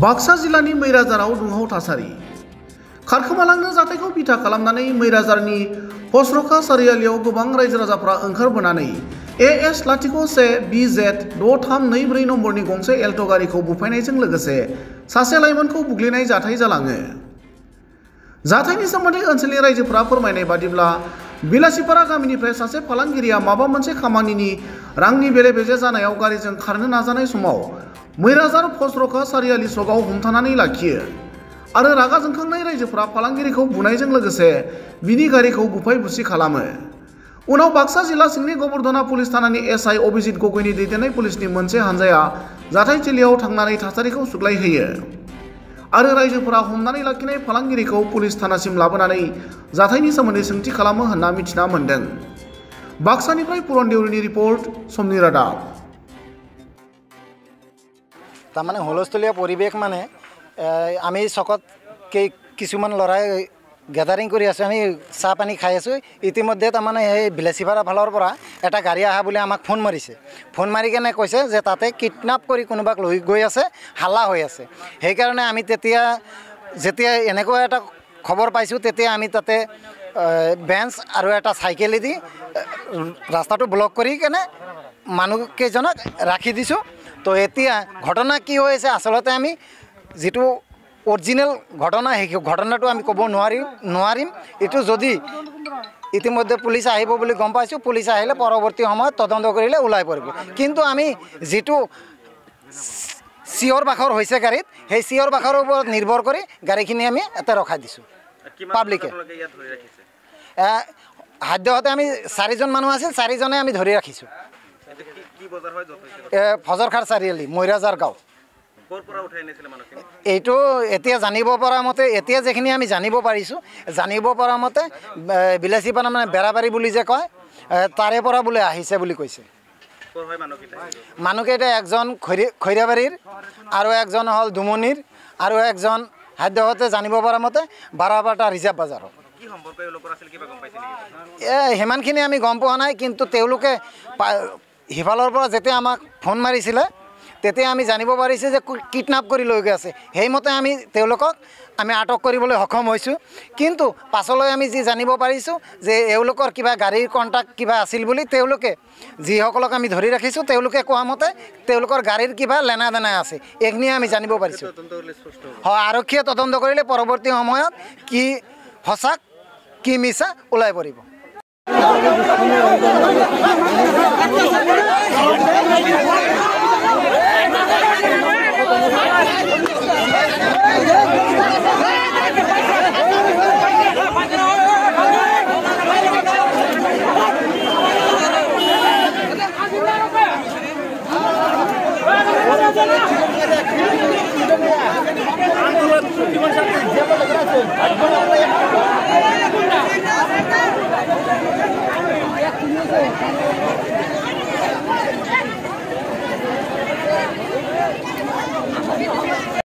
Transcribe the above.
बाक्सा जिल्लानि मैराजाराव दुंहाव थासारि खारखोमालांनो जाथायखौ बिथा खालामनानै मैराजारनि हसरखा सारियालियाव गोबां रायजो राजाफ्रा ओंखारबोनानै AS-0C-BZ-6324 नम्बरनि गंसे एल्ट' गारिखौ बुफायनायजों लोगोसे सासे लाइमोनखौ बुग्लिनाय जाथाय जालाङो। जाथायनि सोमोन्दै ओनसोलनि रायजोफोरा फोरमायनाय बादिब्ला बिलासिपारा गामिनिफ्राय सासे फालांगिरिया माबा मोनसे खामानिनि रांनि बेले-बेजे जानायाव गारिजों खारनो नाजानाय समाव मैराजार हसरखा सारियालि सकआव हमथानानै लाखियो आरो रागा जोंखांनाय रायजोफोरा फालांगिरिखौ बुनायजों लोगोसे बिनि गारिखौ बुफाय-बुसि खालामो। उनाव बाक्सा जिल्ला सिंनि गबर्धना पुलिस थानानि SI अभिजित गगৈनि दैदेननाय पुलिसनि मोनसे हानजाया जाथायथिलियाव थांनानै थासारिखौ सुग्लायहोयो आरो रायजोफोरा हमनानै लाखिनाय फालांगिरिखौ पुलिस थानासिम लाबोनानै जाथायनि सोमोन्दै सोंथि खालामो होनना मिथिना मोन्दों। बाक्सानिफ्राय पुरन देउरिनि रिपर्ट, समनि रादाब। তাৰমানে হুলস্থলীয়া পৰিৱেশ মানে আমি চকত কিছুমান ল'ৰাই গেদাৰিং কৰি আছোঁ, আমি চাহ পানী খাই আছোঁ। ইতিমধ্যে তাৰমানে সেই বিলাসীপাৰা ফালৰ পৰা এটা গাড়ী অহা বুলি আমাক ফোন মাৰিছে। ফোন মাৰি কেনে কৈছে যে তাতে কিডনাপ কৰি কোনোবাক লৈ গৈ আছে, হাল্লা হৈ আছে। সেইকাৰণে আমি যেতিয়া এনেকুৱা এটা খবৰ পাইছোঁ তেতিয়া আমি তাতে বেঞ্চ আৰু এটা চাইকেলেদি ৰাস্তাটো ব্লক কৰি কেনে মানুহকেইজনক ৰাখি দিছোঁ। তো এতিয়া ঘটনা কি হৈছে আচলতে আমি যিটো অৰিজিনেল ঘটনা সেই ঘটনাটো আমি ক'ব নোৱাৰিম। এইটো যদি ইতিমধ্যে পুলিচ আহিব বুলি গম পাইছোঁ, পুলিচ আহিলে পৰৱৰ্তী সময়ত তদন্ত কৰিলে ওলাই পৰিব। কিন্তু আমি যিটো চিঞৰ বাখৰ হৈছে গাড়ীত, সেই চিঞৰ বাখৰৰ ওপৰত নিৰ্ভৰ কৰি গাড়ীখিনি আমি এটা ৰখাই দিছোঁ পাব্লিকে। সাধ্যহতে আমি 4জন মানুহ আছিল, 4জনে আমি ধৰি ৰাখিছোঁ। ফজৰখাৰ চাৰিআলি, মৈৰাজাৰ গাঁও। এইটো এতিয়া জানিব পৰা মতে, এতিয়া যিখিনি আমি জানিব পৰা মতে বিলাসীপাৰা মানে বেৰাবাৰী বুলি যে কয় তাৰে পৰা বোলে আহিছে বুলি কৈছে। মানুহকেইটা একজন খৈৰাবাৰীৰ আৰু একজন হ'ল দুমনিৰ আৰু একজন সাধ্যহতে জানিব পৰা মতে বাৰাপাটা ৰিজাৰ্ভ বাজাৰৰ। সিমানখিনি আমি গম পোৱা নাই, কিন্তু তেওঁলোকে সিফালৰ পৰা যেতিয়া আমাক ফোন মাৰিছিলে তেতিয়া আমি জানিব পাৰিছোঁ যে কিডনাপ কৰি লৈ গৈ আছে। সেইমতে আমি তেওঁলোকক আটক কৰিবলৈ সক্ষম হৈছোঁ। কিন্তু পাছলৈ আমি যি জানিব পাৰিছোঁ যে এওঁলোকৰ কিবা গাড়ীৰ কণ্টেক্ট কিবা আছিল বুলি তেওঁলোকে যিসকলক আমি ধৰি ৰাখিছোঁ তেওঁলোকে কোৱা মতে তেওঁলোকৰ গাড়ীৰ কিবা লেনা দেনা আছে, এইখিনি আমি জানিব পাৰিছোঁ। হয়, আৰক্ষীয়ে তদন্ত কৰিলে পৰৱৰ্তী সময়ত কি সঁচা কি মিছা ওলাই পৰিব।